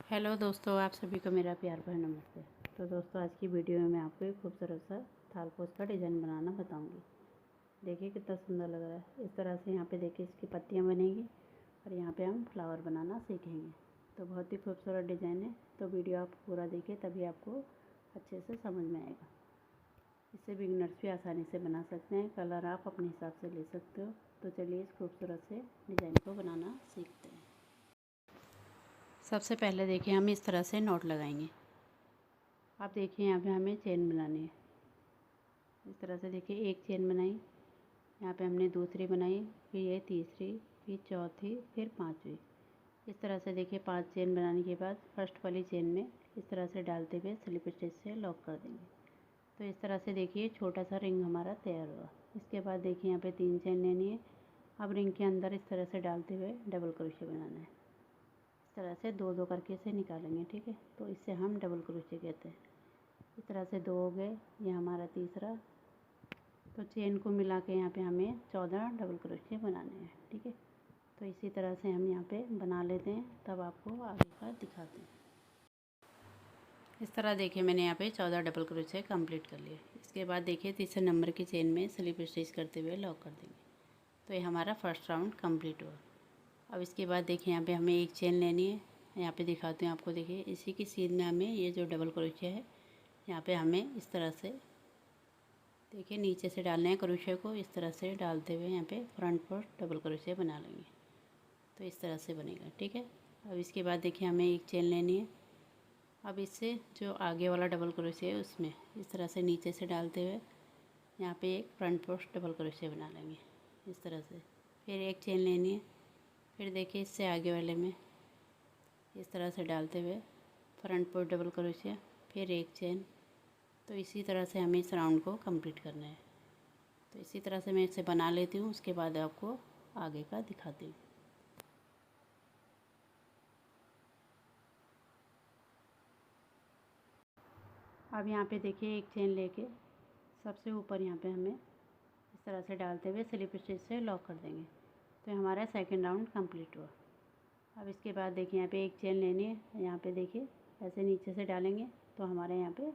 Hello दोस्तों, आप सभी को मेरा प्यार भरा नमस्ते। तो दोस्तों, आज की वीडियो में मैं आपको एक खूबसूरत सा थाल पोस्ट का डिज़ाइन बनाना बताऊंगी। देखिए कितना सुंदर लग रहा है। इस तरह से यहाँ पे देखिए इसकी पत्तियाँ बनेगी और यहाँ पे हम फ्लावर बनाना सीखेंगे। तो बहुत ही खूबसूरत डिज़ाइन है, तो वीडियो आप पूरा देखिए तभी आपको अच्छे से समझ में आएगा। इससे बिगिनर्स भी आसानी से बना सकते हैं। कलर आप अपने हिसाब से ले सकते हो। तो चलिए इस खूबसूरत से डिज़ाइन को बनाना सीखते हैं। सबसे पहले देखिए हम इस तरह से नॉट लगाएंगे। आप देखिए यहाँ पे हमें चेन बनानी है। इस तरह से देखिए एक चेन बनाई, यहाँ पे हमने दूसरी बनाई, फिर ये तीसरी, फिर चौथी, फिर पांचवी। इस तरह से देखिए 5 चेन बनाने के बाद फर्स्ट वाली चेन में इस तरह से डालते हुए स्लिप स्टिच से लॉक कर देंगे। तो इस तरह से देखिए छोटा सा रिंग हमारा तैयार हुआ। इसके बाद देखिए यहाँ पे 3 चेन लेनी है। अब रिंग के अंदर इस तरह से डालते हुए डबल क्रोशे बनाना है। इस तरह से 2-2 करके इसे निकालेंगे, ठीक है। तो इससे हम डबल क्रोशे कहते हैं। इस तरह से 2 हो गए, ये हमारा तीसरा। तो चेन को मिला के यहाँ पे हमें 14 डबल क्रोशे बनाने हैं, ठीक है। तो इसी तरह से हम यहाँ पे बना लेते हैं, तब आपको आगे का दिखाते हैं। इस तरह देखिए मैंने यहाँ पे 14 डबल क्रोशे कंप्लीट कर लिए। इसके बाद देखिए तीसरे नंबर की चेन में स्लिप स्टिच करते हुए लॉक कर देंगे। तो ये हमारा फर्स्ट राउंड कंप्लीट हुआ। अब इसके बाद देखिए यहाँ पे हमें एक चेन लेनी है। यहाँ पे दिखाती हूँ आपको। देखिए इसी की सीध में हमें ये जो डबल क्रोशे है, यहाँ पे हमें इस तरह से देखिए नीचे से डालना है क्रोशे को। इस तरह से डालते हुए यहाँ पे फ्रंट पर डबल क्रोशे बना लेंगे। तो इस तरह से बनेगा, ठीक है। अब इसके बाद देखिए हमें एक चेन लेनी है। अब इससे जो आगे वाला डबल क्रोशे है उसमें इस तरह से नीचे से डालते हुए यहाँ पे एक फ्रंट पोस्ट डबल क्रोशे बना लेंगे इस तरह से। फिर एक चेन लेनी है। फिर देखिए इससे आगे वाले में इस तरह से डालते हुए फ्रंट पोस्ट डबल क्रोशे, फिर एक चेन। तो इसी तरह से हमें इस राउंड को कंप्लीट करना है। तो इसी तरह से मैं इसे बना लेती हूँ, उसके बाद आपको आगे का दिखाती हूँ। अब यहाँ पे देखिए एक चेन लेके सबसे ऊपर यहाँ पे हमें इस तरह से डालते हुए स्लिप स्टिच से लॉक कर देंगे। तो हमारा सेकंड राउंड कंप्लीट हुआ। अब इसके बाद देखिए यहाँ पे एक चेन लेनी है। यहाँ पे देखिए ऐसे नीचे से डालेंगे तो हमारे यहाँ पे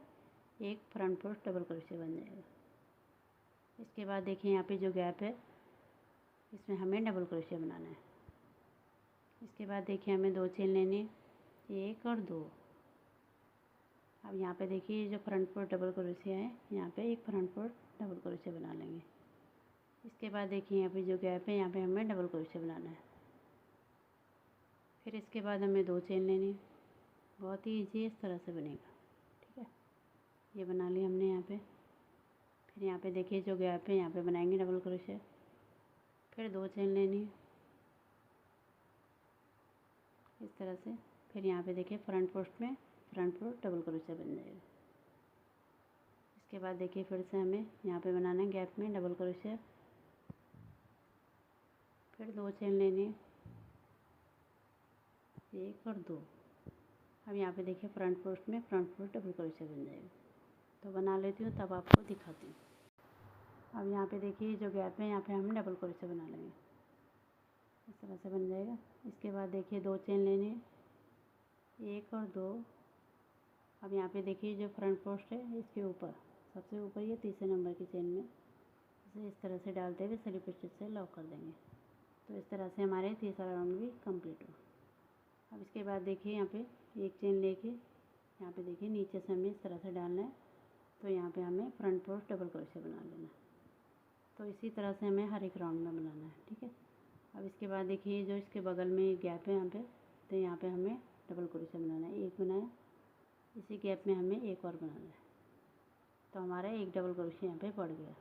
एक फ्रंट पोस्ट डबल क्रोशे बन जाएगा। इसके बाद देखिए यहाँ पे जो गैप है इसमें हमें डबल क्रोशे बनाना है। इसके बाद देखिए हमें 2 चेन लेनी है, 1 और 2। अब यहाँ पे देखिए जो फ्रंट पोस्ट डबल क्रोशे है, यहाँ पे एक फ्रंट पोस्ट डबल क्रोशे बना लेंगे। इसके बाद देखिए यहाँ पे जो गैप है यहाँ पे हमें डबल क्रोशे बनाना है। फिर इसके बाद हमें 2 चेन लेनी है। बहुत ही ईजी इस तरह से बनेगा, ठीक है। ये बना लिया हमने यहाँ पे। फिर यहाँ पे देखिए जो गैप है यहाँ पे बनाएंगे डबल क्रोशे। फिर 2 चेन लेनी है इस तरह से। फिर यहाँ पे देखिए फ्रंट पोस्ट में फ्रंट पोस्ट डबल क्रोशे बन जाएगा। इसके बाद देखिए फिर से हमें यहाँ पे बनाना है गैप में डबल क्रोशे। फिर 2 चेन लेनी है, 1 और 2। अब यहाँ पे देखिए फ्रंट पोस्ट में फ्रंट पोस्ट डबल क्रोशे बन जाएगा। तो बना लेती हूँ तब आपको दिखाती हूँ। अब यहाँ पे देखिए जो गैप है यहाँ पे हम डबल क्रोशे बना लेंगे। इस तरह से बन जाएगा। इसके बाद देखिए 2 चेन लेनी है, 1 और 2। अब यहाँ पे देखिए जो फ्रंट पोस्ट है इसके ऊपर सबसे ऊपर ये तीसरे नंबर की चेन में इसे इस तरह से डालते हुए स्लिप स्टिच से लॉक कर देंगे। तो इस तरह से हमारे तीसरा राउंड भी कंप्लीट हो। अब इसके बाद देखिए यहाँ पे एक चेन लेके यहाँ पे देखिए नीचे से हमें इस तरह से डालना है। तो यहाँ पे हमें फ्रंट पोस्ट डबल क्रोशे बना लेना है। तो इसी तरह से हमें हर एक राउंड में बनाना है, ठीक है। अब इसके बाद देखिए जो इसके बगल में एक गैप है यहाँ पे, तो यहाँ पे हमें डबल क्रोशे बनाना है। एक बनाया, इसी गैप में हमें एक और बनाना है। तो हमारा एक डबल क्रोशे यहाँ पे पड़ गया।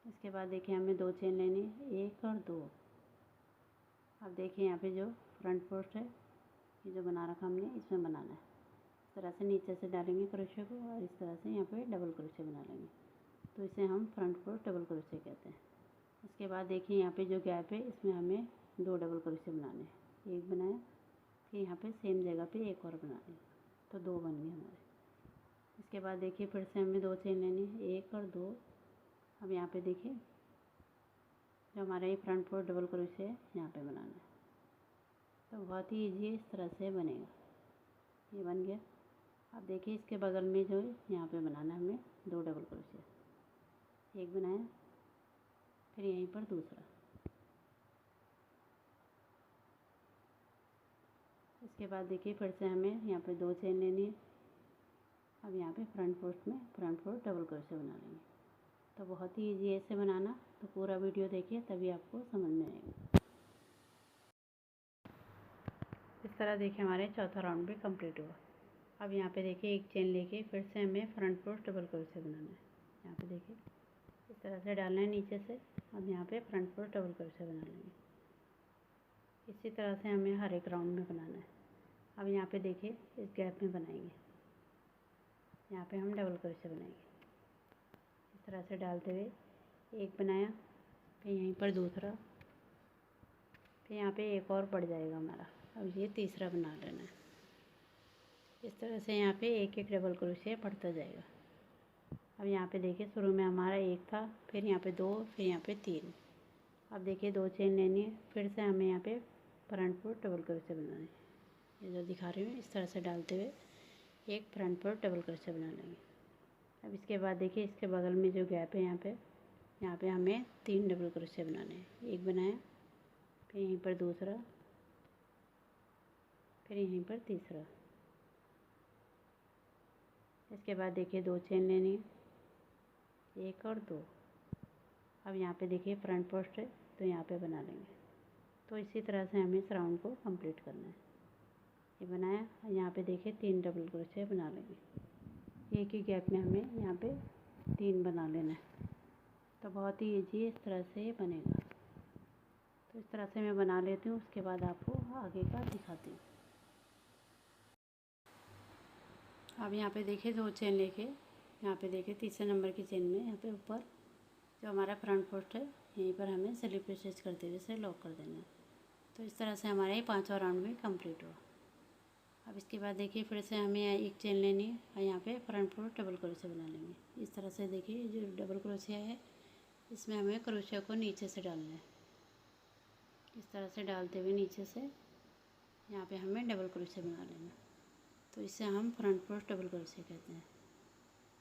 इसके बाद देखिए हमें 2 चेन लेनी है, 1 और 2। अब देखिए यहाँ पे जो फ्रंट पोस्ट है ये जो बना रखा हमने इसमें बनाना है। इस तरह से नीचे से डालेंगे क्रोशे को और इस तरह से यहाँ पे डबल क्रोशे बना लेंगे। तो इसे हम फ्रंट पोस्ट डबल क्रोशे कहते हैं। इसके बाद देखिए यहाँ पे जो गैप है इसमें हमें 2 डबल क्रोशे बनाने हैं। एक बनाया, फिर यहाँ पे सेम जगह पे एक और बना लेंगे। तो 2 बन गए हमारे। इसके बाद देखिए फिर से हमें 2 चेन लेनी है, 1 और 2। अब यहाँ पे देखिए जो हमारा ये फ्रंट पोस्ट डबल क्रोशे है यहाँ पे बनाना है। तो बहुत ही ईजी इस तरह से बनेगा। ये बन गया। अब देखिए इसके बगल में जो है यहाँ पे बनाना है हमें 2 डबल क्रोशिया, एक बनाया फिर यहीं पर दूसरा। इसके बाद देखिए फिर से हमें यहाँ पे 2 चेन लेनी है। अब यहाँ पे फ्रंट पोस्ट में फ्रंट पोस्ट डबल क्रोशिया बना लेंगे। तो बहुत ही ईजी है इसे बनाना, तो पूरा वीडियो देखिए तभी आपको समझ में आएगा। इस तरह देखिए हमारे चौथा राउंड भी कंप्लीट हुआ। अब यहाँ पे देखिए एक चेन लेके फिर से हमें फ्रंट पोस्ट डबल क्रोशिया बनाना है। यहाँ पे देखिए इस तरह से डालना है नीचे से। अब यहाँ पे फ्रंट पोस्ट डबल क्रोशिया बना लेंगे। इसी तरह से हमें हर एक राउंड में बनाना है। अब यहाँ पे देखिए इस गैप में बनाएंगे, यहाँ पे हम डबल क्रोशिया बनाएंगे। इस तरह से डालते हुए एक बनाया, फिर यहीं पर दूसरा, फिर यहाँ पे एक और बढ़ जाएगा हमारा। अब ये तीसरा बना लेना है। इस तरह से यहाँ पे एक एक डबल क्रोशिया बढ़ता जाएगा। अब यहाँ पे देखिए शुरू में हमारा एक था, फिर यहाँ पे 2, फिर यहाँ पे 3। अब देखिए 2 चेन लेनी है, फिर से हमें यहाँ पे फ्रंट पोस्ट डबल क्रोशिया बनाना है। ये जो दिखा रही हूँ इस तरह से डालते हुए एक फ्रंट पोस्ट डबल क्रोशिया बना लेंगे। अब इसके बाद देखिए इसके बगल में जो गैप है यहाँ पे हमें 3 डबल क्रोशिया बनाने हैं। एक बनाया, फिर यहीं पर दूसरा, फिर यहीं पर तीसरा। इसके बाद देखिए 2 चेन लेनी है, 1 और 2। अब यहाँ पे देखिए फ्रंट पोस्ट है तो यहाँ पे बना लेंगे। तो इसी तरह से हमें इस राउंड को कंप्लीट करना है। ये बनाया, यहाँ पे देखिए 3 डबल क्रोशिया बना लेंगे। एक ही गैप में हमें यहाँ पे 3 बना लेना है। तो बहुत ही ईजी इस तरह से ये बनेगा। तो इस तरह से मैं बना लेती हूँ, उसके बाद आपको आगे का दिखाती हूँ। अब यहाँ पे देखिए 2 चेन लेके यहाँ पे देखिए तीसरे नंबर की चेन में यहाँ पे ऊपर जो हमारा फ्रंट पोस्ट है यहीं पर हमें स्लिप स्टिच करते हुए इसे लॉक कर देना है। तो इस तरह से हमारा ये 5वां राउंड भी कंप्लीट हुआ। अब इसके बाद देखिए फिर से हमें एक चेन लेनी है और यहाँ पे फ्रंट पोस्ट डबल क्रोशिया बना लेंगे। इस तरह से देखिए जो डबल क्रोशिया है इसमें हमें क्रोशिया को नीचे से डालना है। इस तरह से डालते हुए नीचे से यहाँ पे हमें डबल क्रोशिया बना लेना है। तो इसे हम फ्रंट पोस्ट डबल क्रोशिया कहते हैं।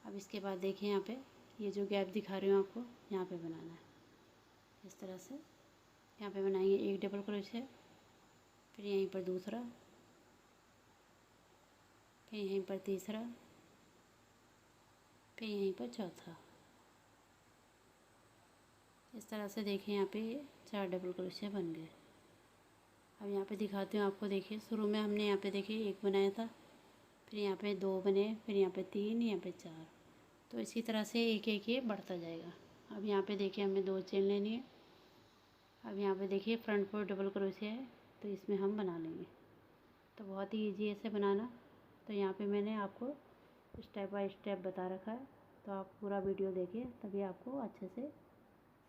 अब इसके बाद देखिए यहाँ पे ये जो गैप दिखा रही हूँ आपको यहाँ पे बनाना है। इस तरह से यहाँ पे बनाएंगे एक डबल क्रोशिया, फिर यहीं पर दूसरा, फिर यहीं पर तीसरा, फिर यहीं पर चौथा। इस तरह से देखिए यहाँ पे 4 डबल क्रोशिया बन गए। अब यहाँ पे दिखाती हूँ आपको। देखिए शुरू में हमने यहाँ पे देखिए 1 बनाया था, फिर यहाँ पे 2 बने, फिर यहाँ पे 3, यहाँ पे 4। तो इसी तरह से एक एक ये बढ़ता जाएगा। अब यहाँ पे देखिए हमें 2 चेन लेनी है। अब यहाँ पे देखिए फ्रंट पोस्ट डबल क्रोशिया है तो इसमें हम बना लेंगे। तो बहुत ही ईजी है इसे बनाना। तो यहाँ पे मैंने आपको स्टेप बाय स्टेप बता रखा है, तो आप पूरा वीडियो देखिए तभी आपको अच्छे से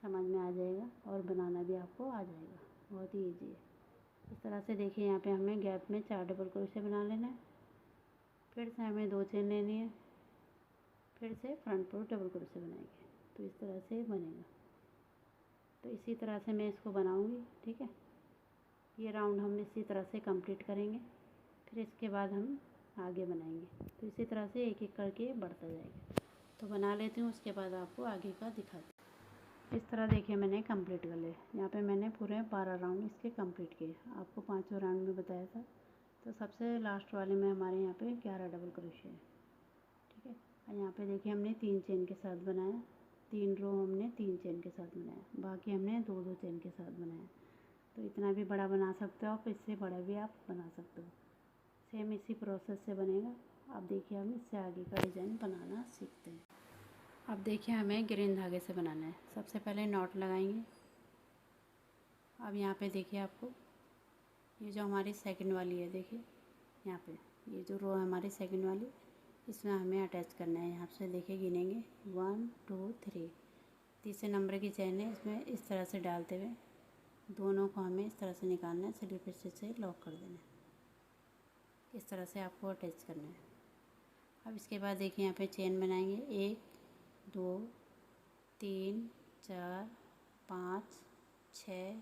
समझ में आ जाएगा और बनाना भी आपको आ जाएगा। बहुत ही ईजी है। इस तरह से देखिए यहाँ पे हमें गैप में 4 डबल क्रोशिया बना लेना है। फिर से हमें 2 चेन लेनी है, फिर से फ्रंट पोस्ट डबल क्रोशिया बनाएंगे। तो इस तरह से बनेगा। तो इसी तरह से मैं इसको बनाऊंगी, ठीक है। ये राउंड हम इसी तरह से कंप्लीट करेंगे, फिर इसके बाद हम आगे बनाएंगे। तो इसी तरह से एक एक करके बढ़ता जाएगा। तो बना लेती हूँ, उसके बाद आपको आगे का दिखाती हूँ। इस तरह देखिए मैंने कंप्लीट कर लिया। यहाँ पे मैंने पूरे 12 राउंड इसके कंप्लीट किए। आपको 5वें राउंड में बताया था। तो सबसे लास्ट वाले में हमारे यहाँ पे 11 डबल क्रोशिया है, ठीक है। और यहाँ पे देखिए हमने 3 चेन के साथ बनाया, 3 रो हमने 3 चेन के साथ बनाया, बाकी हमने 2-2 चेन के साथ बनाया। तो इतना भी बड़ा बना सकते हो आप, इससे बड़ा भी आप बना सकते हो। सेम इसी प्रोसेस से बनेगा। अब देखिए हम इससे आगे का डिज़ाइन बनाना सीखते हैं। अब देखिए हमें ग्रीन धागे से बनाना है। सबसे पहले नॉट लगाएंगे। अब यहाँ पे देखिए आपको ये जो हमारी सेकंड वाली है, देखिए यहाँ पे ये जो रो है हमारी सेकंड वाली, इसमें हमें अटैच करना है। यहाँ से देखिए गिनेंगे 1 2 3। तीसरे नंबर की चेन है, इसमें इस तरह से डालते हुए दोनों को हमें इस तरह से निकालना है, स्लिप स्टिच से लॉक कर देना है। इस तरह से आपको अटैच करना है। अब इसके बाद देखिए यहाँ पे चेन बनाएंगे 1 2 3 4 5 6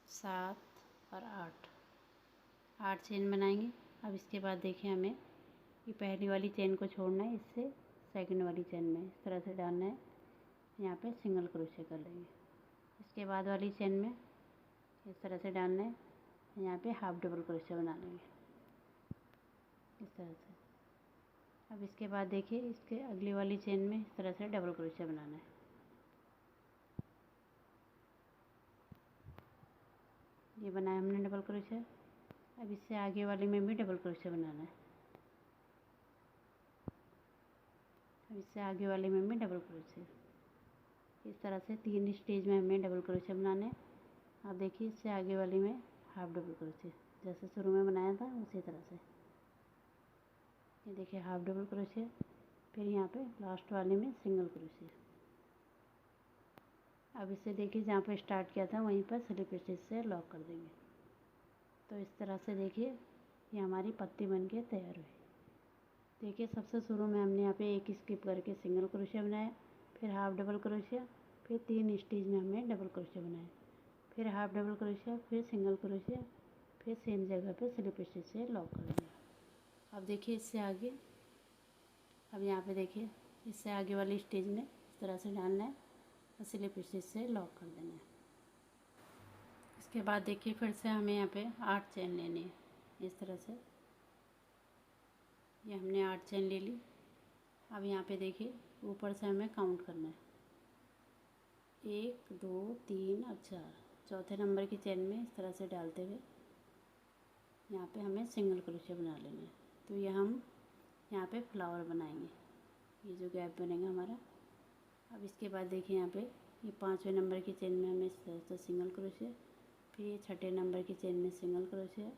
7 और 8। 8 चेन बनाएंगे। अब इसके बाद देखिए हमें ये पहली वाली चेन को छोड़ना है, इससे सेकंड वाली चेन में इस तरह से डालना है, यहाँ पे सिंगल क्रोशे कर लेंगे। इसके बाद वाली चेन में इस तरह से डालना है, यहाँ पे हाफ डबल क्रोशे बना लेंगे इस तरह से। अब इसके बाद देखिए इसके अगली वाली चेन में इस तरह से डबल क्रोशे बनाना है। ये बनाया हमने डबल क्रोशे। अब इससे आगे वाले में भी डबल क्रोशे बनाना है। अब इससे आगे वाले में भी डबल क्रोशे। इस तरह से 3 स्टेज में हमें डबल क्रोशे बनाने हैं। अब देखिए इससे आगे वाली में हाफ डबल क्रोशे, जैसे शुरू में बनाया था उसी तरह से। ये देखिए हाफ डबल क्रोशे, फिर यहाँ पे लास्ट वाले में सिंगल क्रोशे। अब इसे देखिए जहाँ पे स्टार्ट किया था वहीं पर स्लिप स्टिच से लॉक कर देंगे। तो इस तरह से देखिए ये हमारी पत्ती बन के तैयार हुई। देखिए सबसे शुरू में हमने यहाँ पे एक स्किप करके सिंगल क्रोशे बनाया, फिर हाफ डबल क्रोशे, फिर 3 स्टेज में हमने डबल क्रोशे बनाए, फिर हाफ डबल क्रोशे, फिर सिंगल क्रोशे, फिर सेम जगह पे स्लिप स्टिच से लॉक कर दिया। अब देखिए इससे आगे, अब यहाँ पे देखिए इससे आगे वाली स्टेज में इस तरह से डालना है और स्लिप स्टिच से लॉक कर देना है। इसके बाद देखिए फिर से हमें यहाँ पे 8 चेन लेनी है इस तरह से। ये हमने 8 चेन ले ली। अब यहाँ पे देखिए ऊपर से हमें काउंट करना है, 1 2 3 और 4। चौथे नंबर की चेन में इस तरह से डालते हुए यहाँ पे हमें सिंगल क्रोशे बना लेना है। तो ये हम यहाँ पे फ्लावर बनाएंगे, ये जो गैप बनेगा हमारा। अब इसके बाद देखिए यहाँ पे ये 5वें नंबर की चेन में हमें इस तरह से सिंगल क्रोशे, फिर ये 6ठे नंबर की चेन में सिंगल क्रोशे,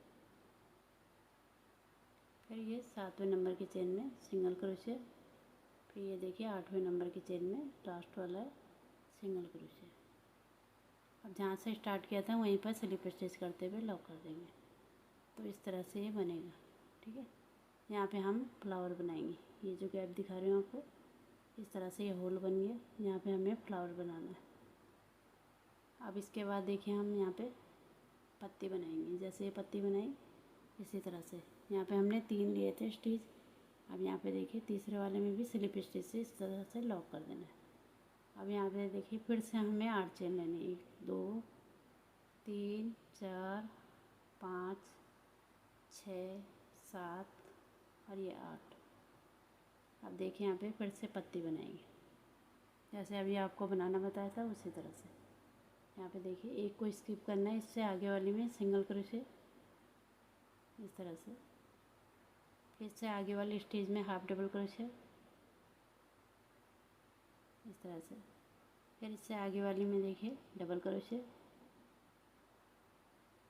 फिर ये 7वें नंबर की चेन में सिंगल क्रोशे, फिर ये देखिए 8वें नंबर की चेन में लास्ट वाला है सिंगल क्रोशे। अब जहाँ से स्टार्ट किया था वहीं पर स्लिप स्टिच करते हुए लॉक कर देंगे। तो इस तरह से ये बनेगा, ठीक है। यहाँ पे हम फ्लावर बनाएंगे। ये जो गैप दिखा रही हूँ आपको, इस तरह से ये होल बन गया, यहाँ पे हमें फ्लावर बनाना है। अब इसके बाद देखिए हम यहाँ पे पत्ती बनाएंगे। जैसे ये पत्ती बनाई इसी तरह से यहाँ पे हमने 3 लिए थे स्टिच। अब यहाँ पे देखिए तीसरे वाले में भी स्लिप स्टिच से इस तरह से लॉक कर देना है। अब यहाँ पे देखिए फिर से हमें 8 चेन लेनी है, 1 2 3 4 5 6 7 और ये 8। अब देखिए यहाँ पे फिर से पत्ती बनाएंगे, जैसे अभी आपको बनाना बताया था उसी तरह से। यहाँ पे देखिए एक को स्किप करना है, इससे आगे वाली में सिंगल क्रोशे इस तरह से, फिर इससे आगे वाली स्टेज में हाफ डबल क्रोशे इस तरह से, फिर इससे आगे वाली में देखिए डबल क्रोशे,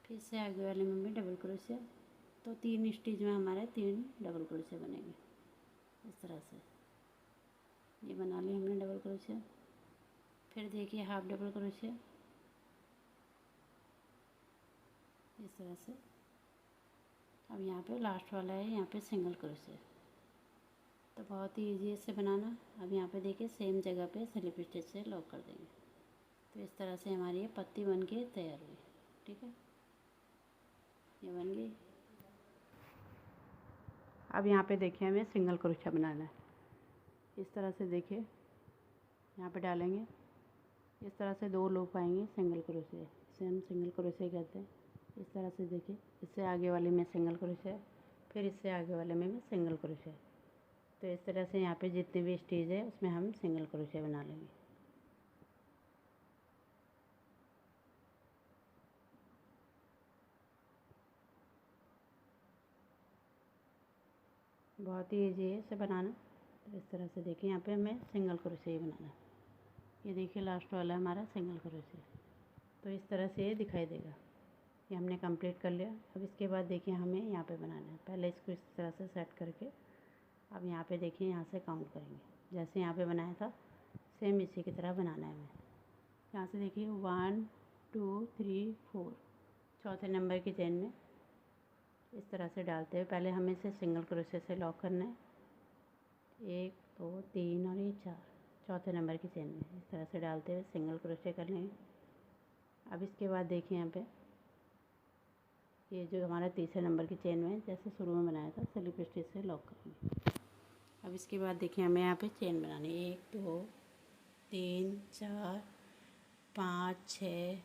फिर इससे आगे वाले में भी डबल क्रोशे। तो 3 स्टेज में हमारे 3 डबल क्रोशे बनेंगे इस तरह से। ये बना लिया हमने डबल क्रोशे। फिर देखिए हाफ डबल क्रोशे इस तरह से। अब यहाँ पे लास्ट वाला है, यहाँ पे सिंगल क्रोशे। तो बहुत ही इजी है इसे बनाना। अब यहाँ पे देखिए सेम जगह पे स्लिप स्टिच से लॉक कर देंगे। तो इस तरह से हमारी ये पत्ती बन के तैयार हुई, ठीक है। ये बन गई। अब यहाँ पे देखिए हमें सिंगल क्रोशा बनाना है। इस तरह से देखिए यहाँ पे डालेंगे, इस तरह से 2 लूप आएंगे सिंगल क्रोशे, इसे हम सिंगल क्रोशे कहते हैं। इस तरह से देखिए इससे आगे वाले में सिंगल क्रोशे, फिर इससे आगे वाले में भी सिंगल क्रोशे। तो इस तरह से यहाँ पे जितने भी स्टेज है उसमें हम सिंगल क्रोशे बना लेंगे। बहुत ही ईजी है इसे बनाना। तो इस तरह से देखिए यहाँ पे हमें सिंगल क्रोशे ही बनाना है। ये देखिए लास्ट वाला हमारा सिंगल क्रोशे। तो इस तरह से ये दिखाई देगा। ये हमने कंप्लीट कर लिया। अब इसके बाद देखिए हमें यहाँ पे बनाना है। पहले इसको इस तरह से सेट करके अब यहाँ पे देखिए यहाँ से काउंट करेंगे, जैसे यहाँ पे बनाया था सेम इसी की तरह बनाना है हमें। यहाँ से देखिए 1 2 3 4, चौथे नंबर की चेन में इस तरह से डालते हुए पहले हमें इसे सिंगल क्रोशे से लॉक करना है। 1 2 3 और ये 4, चौथे नंबर की चेन में इस तरह से डालते हुए सिंगल क्रोशे कर लेंगे। अब इसके बाद देखिए यहाँ पे ये जो हमारा तीसरे नंबर की चेन में जैसे शुरू में बनाया था स्लिप स्टिच से लॉक करेंगे। अब इसके बाद देखिए हमें यहाँ पे चेन बनानी है 1 2 3 4 5 6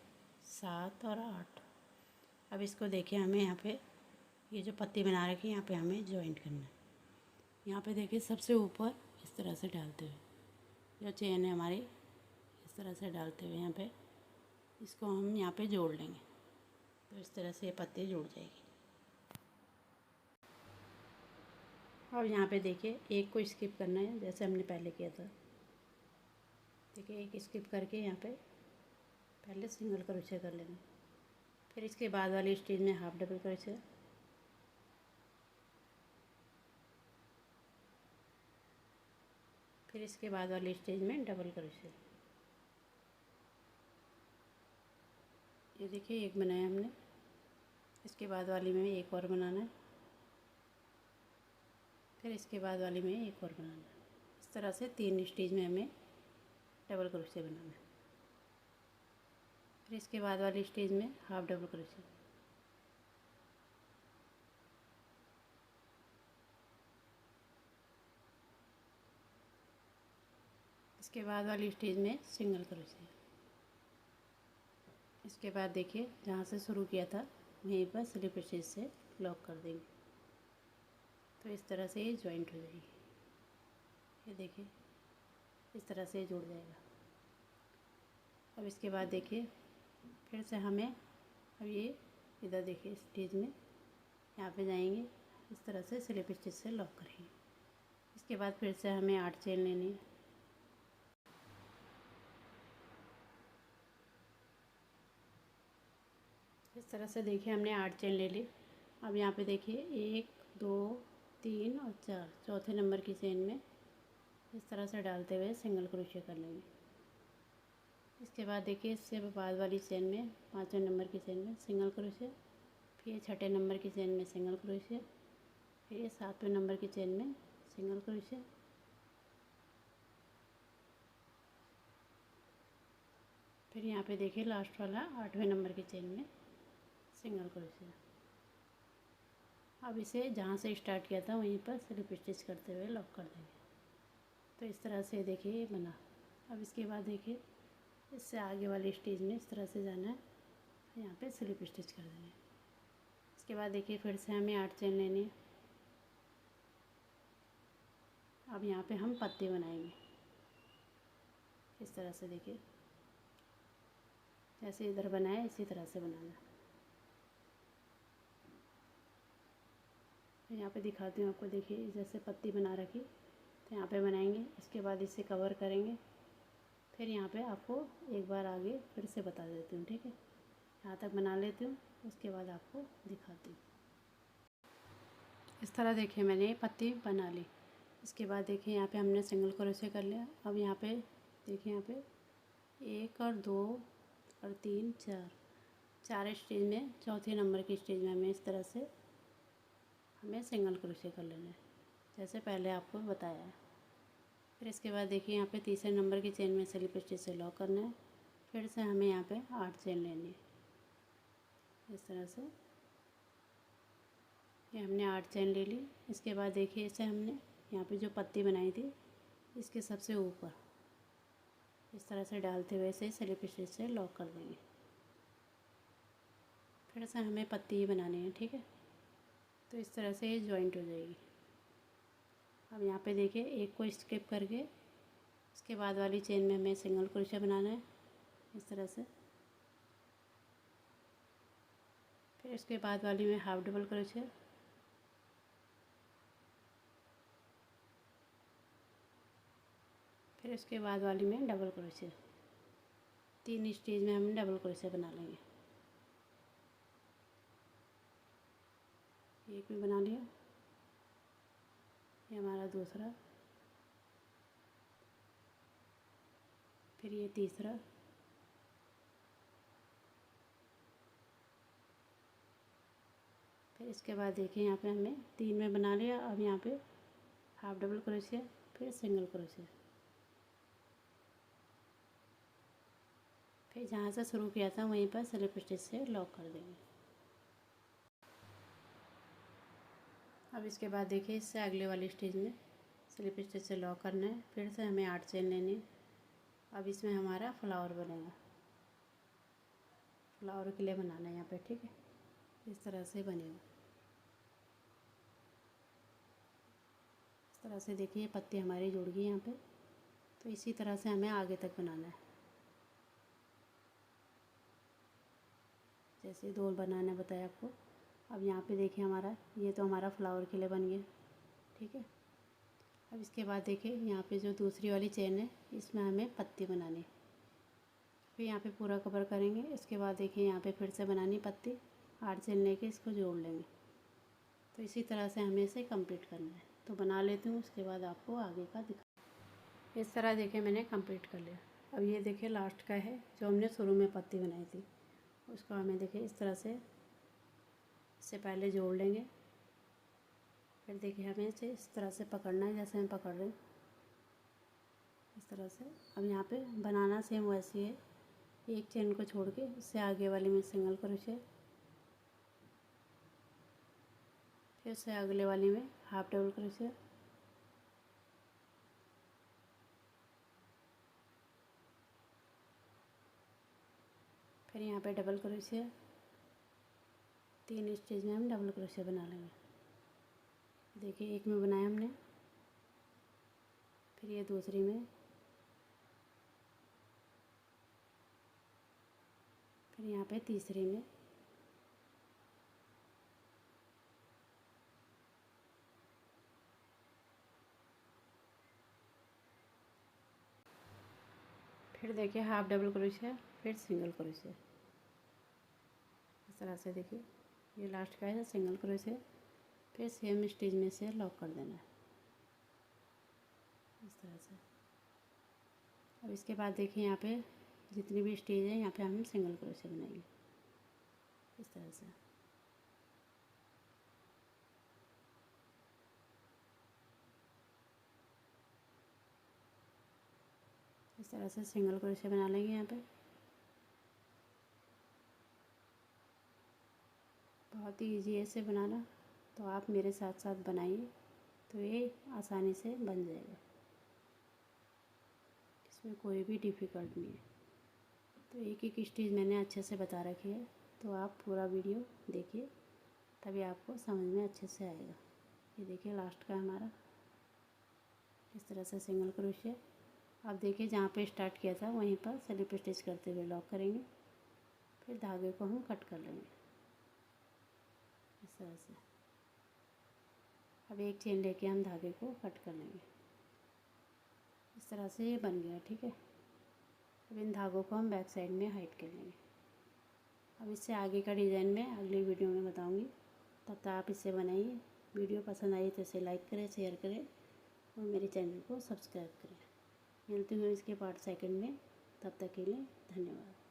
7 और 8। अब इसको देखिए हमें यहाँ पे ये जो पत्ती बना रखी है यहाँ पे हमें जॉइंट करना है। यहाँ पे देखिए सबसे ऊपर इस तरह से डालते हुए जो चेन है हमारी इस तरह से डालते हुए यहाँ पे इसको हम यहाँ पे जोड़ लेंगे। तो इस तरह से ये पत्ती जुड़ जाएगी। अब यहाँ पे देखिए एक को स्किप करना है जैसे हमने पहले किया था। देखिए एक स्किप करके यहाँ पे पहले सिंगल क्रोशे कर लेना, फिर इसके बाद वाली स्टेज में हाफ डबल क्रोशे, फिर इसके बाद वाली स्टेज में डबल क्रोशे। ये देखिए एक बनाया हमने, इसके बाद वाली में एक और बनाना है, फिर इसके बाद वाली में एक और बनाना है। इस तरह से 3 स्टेज में हमें डबल क्रोशे बनाना है। फिर इसके बाद वाली स्टेज में हाफ डबल क्रोशे, इसके बाद वाली स्टेज में सिंगल क्रोशे। इसके बाद देखिए जहाँ से शुरू किया था वहीं पर स्लिप स्टिच से लॉक कर देंगे। तो इस तरह से ये जॉइंट हो जाएगी। ये देखिए इस तरह से जुड़ जाएगा। अब इसके बाद देखिए फिर से हमें अब ये इधर देखिए स्टिच में यहाँ पे जाएंगे, इस तरह से स्लिप स्टिच से लॉक करेंगे। इसके बाद फिर से हमें 8 चेन लेनी है। इस तरह से देखिए हमने 8 चेन ले ली। अब यहाँ पे देखिए 1 2 3 और 4 चौथे नंबर की चेन में इस तरह से डालते हुए सिंगल क्रोशे कर लेंगे। इसके बाद देखिए इससे बाद वाली चेन में 5वें नंबर की चेन में सिंगल क्रोशे, फिर 6ठे नंबर की चेन में सिंगल क्रोशे, फिर ये 7वें नंबर की चेन में सिंगल क्रोशे, फिर यहाँ पे देखिए लास्ट वाला 8वें नंबर की चेन में सिंगल क्रोशे। अब इसे जहाँ से स्टार्ट किया था वहीं पर स्लिप स्टिच करते हुए लॉक कर देंगे। तो इस तरह से देखिए ये बना। अब इसके बाद देखिए इससे आगे वाली स्टेज में इस तरह से जाना है, यहाँ पे स्लिप स्टिच कर देंगे। इसके बाद देखिए फिर से हमें 8 चेन लेनी है। अब यहाँ पे हम पत्ती बनाएंगे। इस तरह से देखिए जैसे इधर बनाए इसी तरह से बनाना है। तो यहाँ पे दिखाती हूँ आपको। देखिए जैसे पत्ती बना रखी तो यहाँ पे बनाएंगे, इसके बाद इसे कवर करेंगे, फिर यहाँ पे आपको एक बार आगे फिर से बता देती हूँ। ठीक है, यहाँ तक बना लेती हूँ, उसके बाद आपको दिखाती हूँ। इस तरह देखिए मैंने ये पत्ती बना ली। इसके बाद देखिए यहाँ पे हमने सिंगल क्रोशे कर लिया। अब यहाँ पे देखिए यहाँ पे 1 और 2 और 3 4 स्टेज में चौथे नंबर की स्टेज में हमें इस तरह से हमें सिंगल क्रोशे कर लेना है जैसे पहले आपको बताया है। फिर इसके बाद देखिए यहाँ पे तीसरे नंबर की चेन में स्लिप स्टिच से लॉक करना है। फिर से हमें यहाँ पे 8 चेन लेनी है। इस तरह से ये हमने 8 चेन ले ली। इसके बाद देखिए इसे हमने यहाँ पे जो पत्ती बनाई थी इसके सबसे ऊपर इस तरह से डालते हुए इसे स्लिप स्टिच से लॉक कर देंगे। फिर से हमें पत्ती बनानी है। ठीक है, तो इस तरह से ये जॉइंट हो जाएगी। अब यहाँ पे देखिए एक को स्किप करके इसके बाद वाली चेन में हमें सिंगल क्रोशे बनाना है इस तरह से। फिर इसके बाद वाली में हाफ डबल क्रोशे, फिर इसके बाद वाली में डबल क्रोशे। 3 स्टेज में हम डबल क्रोशे बना लेंगे। एक भी बना लिया, ये हमारा दूसरा, फिर ये तीसरा, फिर इसके बाद देखिए यहाँ पे हमने 3 में बना लिया। अब यहाँ पे हाफ डबल क्रोशे, फिर सिंगल क्रोशे, फिर जहाँ से शुरू किया था वहीं पर स्लिप स्टिच से लॉक कर देंगे। अब इसके बाद देखिए इससे अगले वाली स्टेज में स्लिप स्टिच से लॉक करना है। फिर से हमें 8 चेन लेनी है। अब इसमें हमारा फ्लावर बनेगा, फ्लावर के लिए बनाना है यहाँ पे, ठीक है। इस तरह से बनेगा। इस तरह से देखिए पत्ती हमारी जुड़ गई यहाँ पे। तो इसी तरह से हमें आगे तक बनाना है। जैसे डोर बनाना बताया आपको। अब यहाँ पे देखिए हमारा ये तो हमारा फ्लावर के लिए बन गया, ठीक है। अब इसके बाद देखिए यहाँ पे जो दूसरी वाली चेन है इसमें हमें पत्ती बनानी है। फिर यहाँ पे पूरा कवर करेंगे। इसके बाद देखिए यहाँ पे फिर से बनानी पत्ती, 8 चेन लेके इसको जोड़ लेंगे। तो इसी तरह से हमें इसे कंप्लीट करना है। तो बना लेती हूँ, उसके बाद आपको आगे का दिखा। इस तरह देखिए मैंने कंप्लीट कर लिया। अब ये देखिए लास्ट का है जो हमने शुरू में पत्ती बनाई थी, उसको हमें देखिए इस तरह से इससे पहले जोड़ लेंगे। फिर देखिए हमें इसे इस तरह से पकड़ना है जैसे हम पकड़ रहे हैं, इस तरह से। अब यहाँ पे बनाना सेम वैसे ही है। एक चेन को छोड़ के उससे आगे वाली में सिंगल क्रोशे, फिर उससे अगले वाली में हाफ डबल क्रोशे, फिर यहाँ पे डबल क्रोशे। 3 स्टेज में हम डबल क्रोशे बना लेंगे। देखिए एक में बनाया हमने, फिर ये दूसरी में, फिर यहाँ पे तीसरी में, फिर देखिए हाफ डबल क्रोशे, फिर सिंगल क्रोशे। इस तरह से देखिए ये लास्ट का है सिंगल क्रोशे। फिर सेम स्टेज में से लॉक कर देना है, इस तरह से। अब इसके बाद देखिए यहाँ पे जितनी भी स्टेज है यहाँ पे हम सिंगल क्रोशे बनाएंगे, इस तरह से। इस तरह से सिंगल क्रोशे बना लेंगे यहाँ पे। बहुत ही ईजी है इसे बनाना, तो आप मेरे साथ साथ बनाइए तो ये आसानी से बन जाएगा। इसमें कोई भी डिफ़िकल्ट नहीं है। तो एक एक स्टेज मैंने अच्छे से बता रखी है, तो आप पूरा वीडियो देखिए तभी आपको समझ में अच्छे से आएगा। ये देखिए लास्ट का हमारा इस तरह से सिंगल क्रोशे। अब देखिए जहाँ पे स्टार्ट किया था वहीं पर स्लिप स्टिच करते हुए लॉक करेंगे। फिर धागे को हम कट कर लेंगे, इस तरह से। अब एक चेन लेके हम धागे को कट कर लेंगे। इस तरह से ये बन गया, ठीक है। अब इन धागों को हम बैक साइड में हाइड कर लेंगे। अब इससे आगे का डिज़ाइन मैं अगली वीडियो में बताऊंगी। तब तक आप इसे बनाइए। वीडियो पसंद आई तो इसे लाइक करें, शेयर करें और मेरे चैनल को सब्सक्राइब करें। मिलती हूँ इसके पार्ट सेकंड में। तब तक के लिए धन्यवाद।